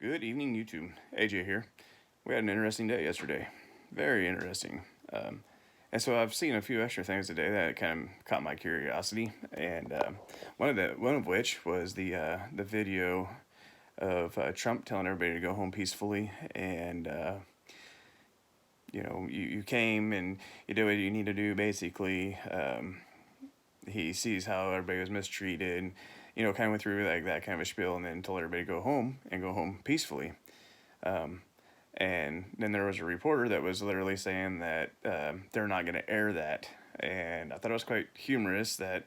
Good evening, YouTube. AJ here. We had an interesting day yesterday. Very interesting. Um, and so I've seen a few extra things today that kind of caught my curiosity, and one of which was the video of Trump telling everybody to go home peacefully, and you came and you did what you need to do. Basically, he sees how everybody was mistreated. Kind of went through like that kind of a spiel, and then told everybody to go home and go home peacefully. Um, And then there was a reporter that was literally saying that they're not going to air that. And I thought it was quite humorous that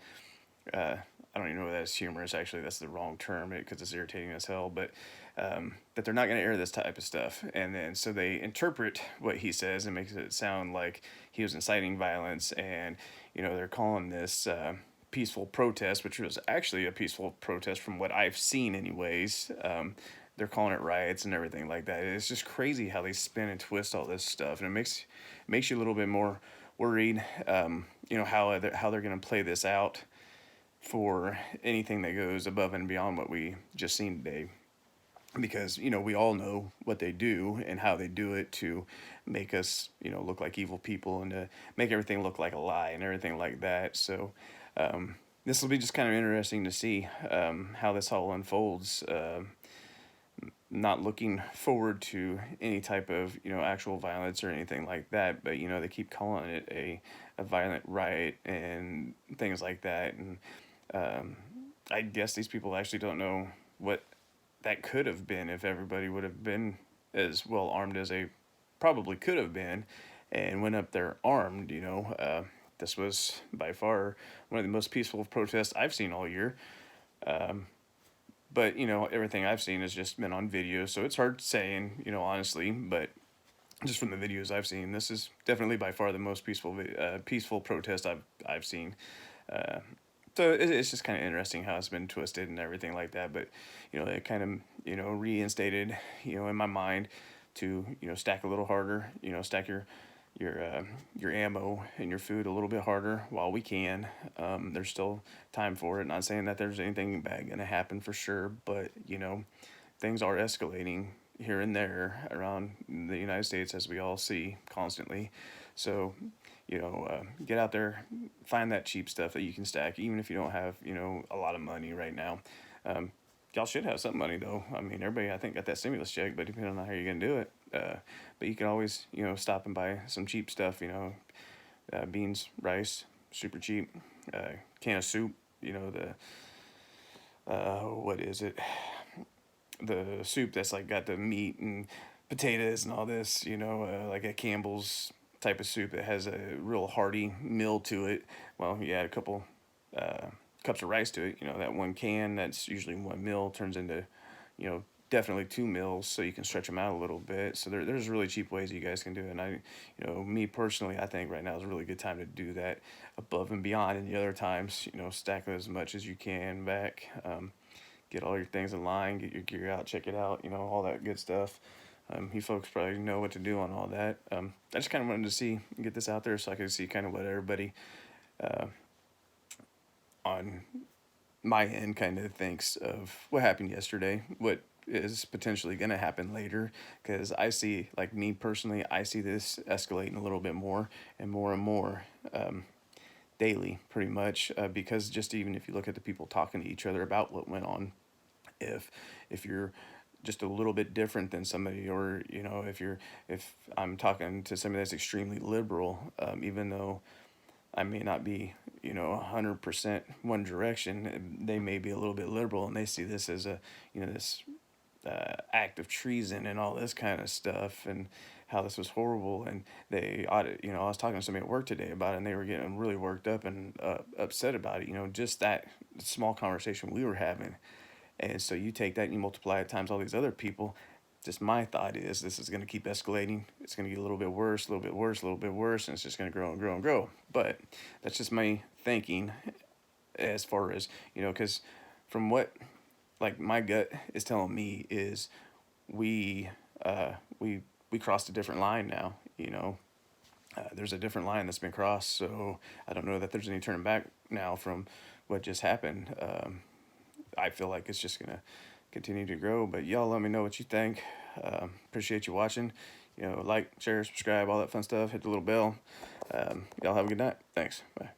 I don't even know if that's humorous. Actually, that's the wrong term because it's irritating as hell. But that they're not going to air this type of stuff. And then so they interpret what he says and makes it sound like he was inciting violence. And they're calling this peaceful protest, which was actually a peaceful protest from what I've seen, anyways. They're calling it riots and everything like that. It's just crazy how they spin and twist all this stuff, and it makes you a little bit more worried. How they're going to play this out for anything that goes above and beyond what we just seen today, because we all know what they do and how they do it to make us look like evil people and to make everything look like a lie and everything like that. So this will be just kind of interesting to see how this all unfolds. Not looking forward to any type of actual violence or anything like that, but they keep calling it a violent riot and things like that. And um, I guess these people actually don't know what that could have been if everybody would have been as well armed as they probably could have been and went up there armed. This was by far one of the most peaceful protests I've seen all year. um, but everything I've seen has just been on video, so it's hard saying, honestly. But just from the videos I've seen, this is definitely by far the most peaceful protest I've seen. Uh, so it's just kind of interesting how it's been twisted and everything like that. But it kind of reinstated in my mind to stack a little harder. Stack your ammo and your food a little bit harder while we can. There's still time for it. Not saying that there's anything bad gonna happen for sure, but things are escalating here and there around the United States, as we all see constantly. So get out there, find that cheap stuff that you can stack, even if you don't have a lot of money right now. Um, y'all should have some money though. I mean, everybody I think got that stimulus check, but depending on how you're gonna do it. But you can always stop and buy some cheap stuff. Beans, rice, super cheap. Can of soup. The what is it? The soup that's like got the meat and potatoes and all this. Like a Campbell's type of soup that has a real hearty meal to it. Well, you add a couple uh, cups of rice to it. That one can that's usually one meal turns into you know definitely 2 meals, so you can stretch them out a little bit. So there's really cheap ways you guys can do it. And me personally, I think right now is a really good time to do that above and beyond any other times. Stack as much as you can back. Get all your things in line, get your gear out, check it out, all that good stuff. You folks probably know what to do on all that. I just kind of wanted to get this out there so I could see kind of what everybody uh, on my end kind of thinks of what happened yesterday, what is potentially going to happen later. Because I see, like me personally, I see this escalating a little bit more and more and more daily, pretty much. Because just even if you look at the people talking to each other about what went on, if you're just a little bit different than somebody, or if I'm talking to somebody that's extremely liberal, even though I may not be 100% one direction, they may be a little bit liberal, and they see this as a this act of treason and all this kind of stuff, and how this was horrible. And they ought to, I was talking to somebody at work today about it, and they were getting really worked up and upset about it. Just that small conversation we were having. And so you take that and you multiply it times all these other people. Just my thought is this is going to keep escalating. It's going to get a little bit worse, a little bit worse, a little bit worse, and it's just going to grow and grow and grow. But that's just my thinking, as far as because from what like my gut is telling me is we uh, we we crossed a different line now. There's a different line that's been crossed, so I don't know that there's any turning back now from what just happened. I feel like it's just gonna continue to grow. But y'all let me know what you think. Appreciate you watching. You know, like, share, subscribe, all that fun stuff. Hit the little bell. Y'all have a good night. Thanks. Bye.